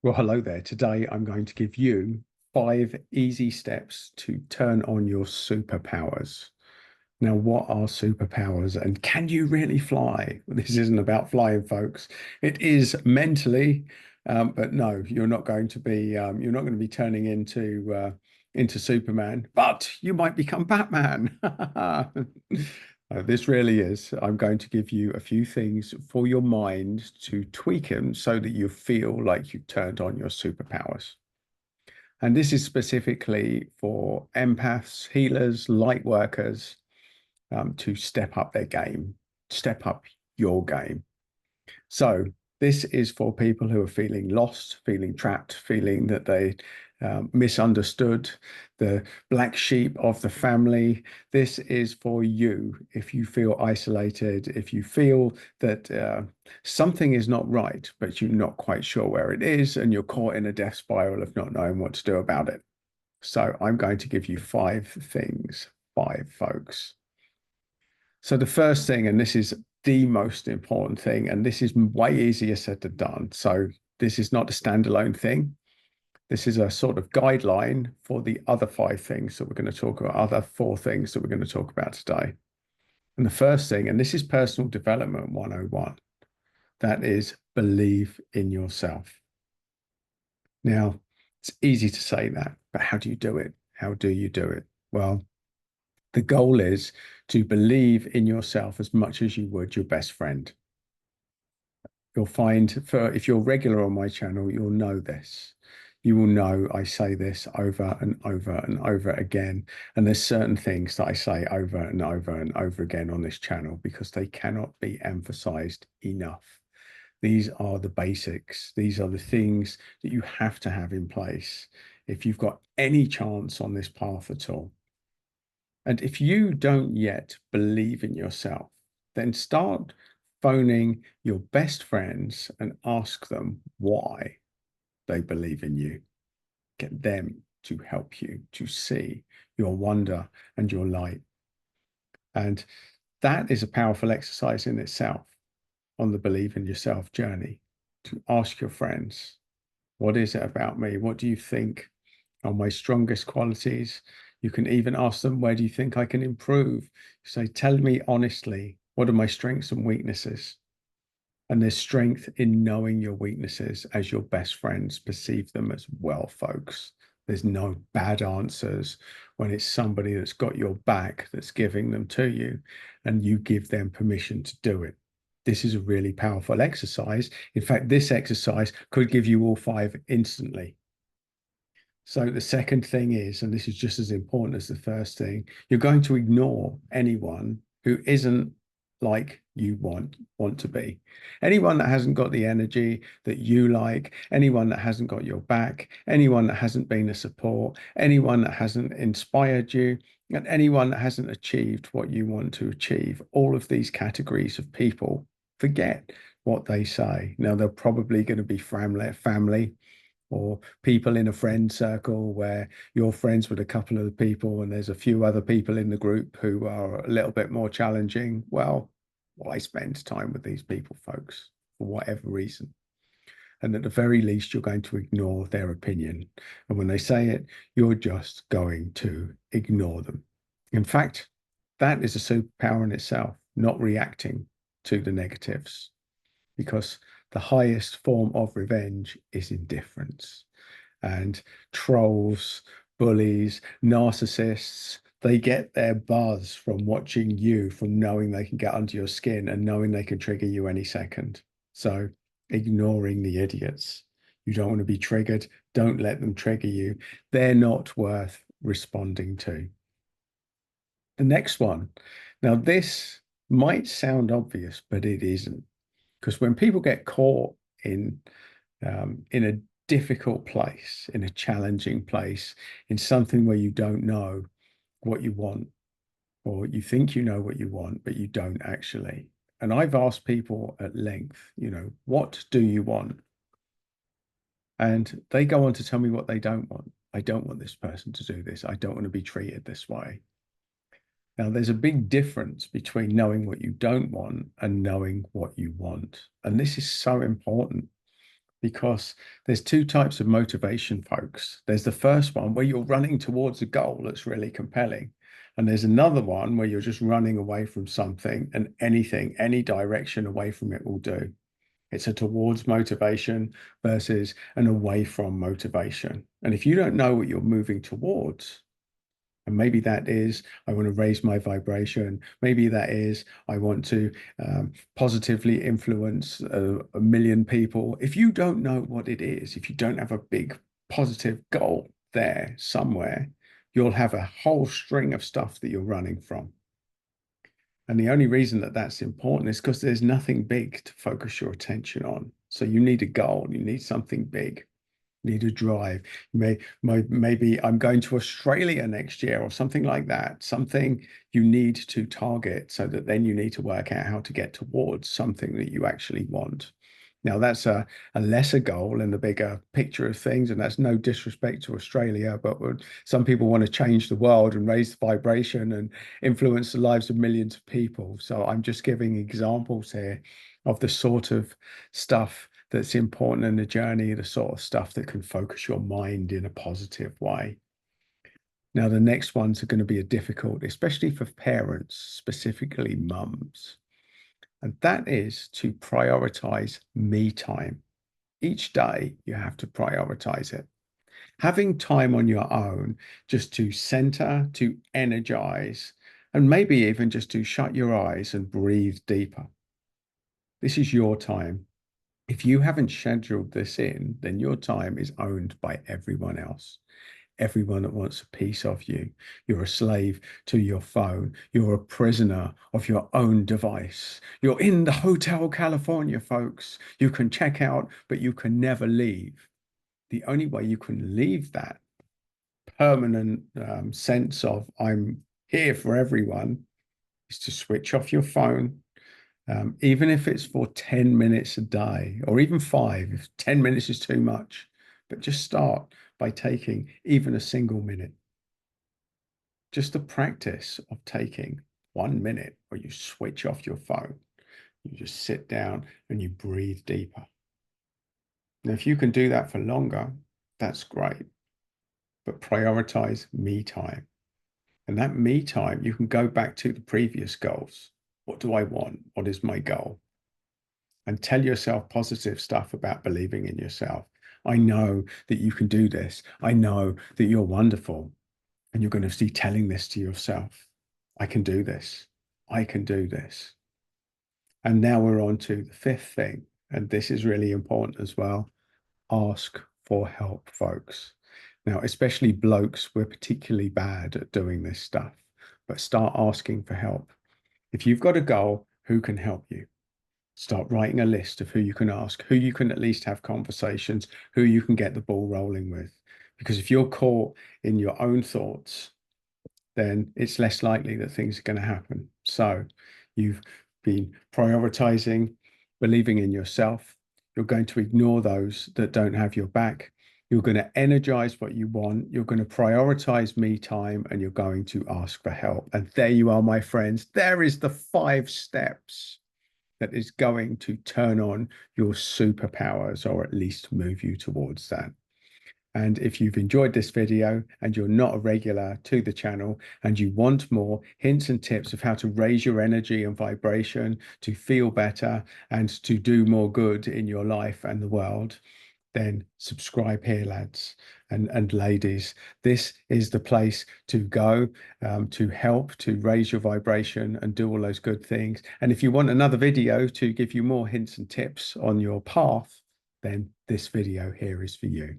Well, hello there. Today, I'm going to give you 5 easy steps to turn on your superpowers. Now, what are superpowers and can you really fly? This isn't about flying, folks. It is mentally, but no, you're not going to be turning into Superman, but you might become Batman. This really is. I'm going to give you a few things for your mind to tweak them so that you feel like you've turned on your superpowers. And this is specifically for empaths, healers, light workers, to step up their game, step up your game. So this is for people who are feeling lost, feeling trapped, feeling that they misunderstood, the black sheep of the family. This is for you if you feel isolated, if you feel that something is not right, but you're not quite sure where it is, and you're caught in a death spiral of not knowing what to do about it. So I'm going to give you 5 things, 5 folks. So the first thing, and this is the most important thing, and this is way easier said than done. So this is not a standalone thing. This is a sort of guideline for the other 5 things that we're going to talk about, other 4 things that we're going to talk about today. And the first thing, and this is personal development 101, that is believe in yourself. Now, it's easy to say that, but how do you do it? How do you do it? Well, the goal is to believe in yourself as much as you would your best friend. You'll find if you're regular on my channel, you'll know this. You will know I say this over and over and over again. And there's certain things that I say over and over and over again on this channel because they cannot be emphasized enough. These are the basics. These are the things that you have to have in place if you've got any chance on this path at all. And if you don't yet believe in yourself, then start phoning your best friends and ask them why they believe in you. Get them to help you to see your wonder and your light. And that is a powerful exercise in itself on the believe in yourself journey, to ask your friends, what is it about me? What do you think are my strongest qualities? You can even ask them, where do you think I can improve? Say, tell me honestly, what are my strengths and weaknesses? And there's strength in knowing your weaknesses as your best friends perceive them as well, folks. There's no bad answers when it's somebody that's got your back that's giving them to you and you give them permission to do it. This is a really powerful exercise. In fact, this exercise could give you all 5 instantly. So the second thing is, and this is just as important as the first thing, you're going to ignore anyone who isn't like you want to be. Anyone that hasn't got the energy that you like, anyone that hasn't got your back, anyone that hasn't been a support, anyone that hasn't inspired you, and anyone that hasn't achieved what you want to achieve. All of these categories of people, forget what they say. Now, they're probably going to be family, or people in a friend circle where you're friends with a couple of the people and there's a few other people in the group who are a little bit more challenging. Well, why spend time with these people, folks, for whatever reason? And at the very least, you're going to ignore their opinion. And when they say it, you're just going to ignore them. In fact, that is a superpower in itself, not reacting to the negatives, because the highest form of revenge is indifference. And trolls, bullies, narcissists, they get their buzz from watching you, from knowing they can get under your skin and knowing they can trigger you any second. So ignoring the idiots. You don't want to be triggered. Don't let them trigger you. They're not worth responding to. The next one. Now, this might sound obvious, but it isn't. Because when people get caught in a difficult place, in a challenging place, in something where you don't know what you want, or you think you know what you want, but you don't actually. And I've asked people at length, what do you want? And they go on to tell me what they don't want. I don't want this person to do this. I don't want to be treated this way. Now, there's a big difference between knowing what you don't want and knowing what you want. And this is so important. because there's two types of motivation, folks. There's the first one where you're running towards a goal that's really compelling. And there's another one where you're just running away from something, and anything, any direction away from it will do. It's a towards motivation versus an away from motivation. And if you don't know what you're moving towards, and maybe that is, I want to raise my vibration. Maybe that is, I want to positively influence a million people. If you don't know what it is, if you don't have a big positive goal there somewhere, you'll have a whole string of stuff that you're running from. And the only reason that that's important is because there's nothing big to focus your attention on. So you need a goal, you need something big, you need a drive. Maybe I'm going to Australia next year or something like that. Something you need to target so that then you need to work out how to get towards something that you actually want. Now, that's a lesser goal in the bigger picture of things, and that's no disrespect to Australia, but some people want to change the world and raise the vibration and influence the lives of millions of people. So I'm just giving examples here of the sort of stuff that's important in the journey, the sort of stuff that can focus your mind in a positive way. Now, the next ones are going to be a difficult, especially for parents, specifically mums. And that is to prioritize me time. Each day, you have to prioritize it. Having time on your own just to center, to energize, and maybe even just to shut your eyes and breathe deeper. This is your time. If you haven't scheduled this in, then your time is owned by everyone else. Everyone that wants a piece of you. You're a slave to your phone. You're a prisoner of your own device. You're in the Hotel California, folks. You can check out, but you can never leave. The only way you can leave that permanent sense of I'm here for everyone is to switch off your phone, even if it's for 10 minutes a day or even five, if 10 minutes is too much, but just start by taking even a single minute. Just the practice of taking 1 minute where you switch off your phone, you just sit down and you breathe deeper. Now, if you can do that for longer, that's great, but prioritize me time. And that me time, you can go back to the previous goals. What do I want? What is my goal? And tell yourself positive stuff about believing in yourself. I know that you can do this. I know that you're wonderful. And you're going to be telling this to yourself. I can do this. I can do this. And now we're on to the fifth thing. And this is really important as well. Ask for help, folks. Now, especially blokes, we're particularly bad at doing this stuff, but start asking for help. If you've got a goal, who can help you? Start writing a list of who you can ask, who you can at least have conversations, who you can get the ball rolling with. Because if you're caught in your own thoughts, then it's less likely that things are going to happen. So you've been prioritizing, believing in yourself. You're going to ignore those that don't have your back. You're going to energize what you want. You're going to prioritize me time, and you're going to ask for help. And there you are, my friends. There is the 5 steps that is going to turn on your superpowers, or at least move you towards that. And if you've enjoyed this video and you're not a regular to the channel and you want more hints and tips of how to raise your energy and vibration to feel better and to do more good in your life and the world, then subscribe here, lads and ladies. This is the place to go to help to raise your vibration and do all those good things. And if you want another video to give you more hints and tips on your path, then this video here is for you.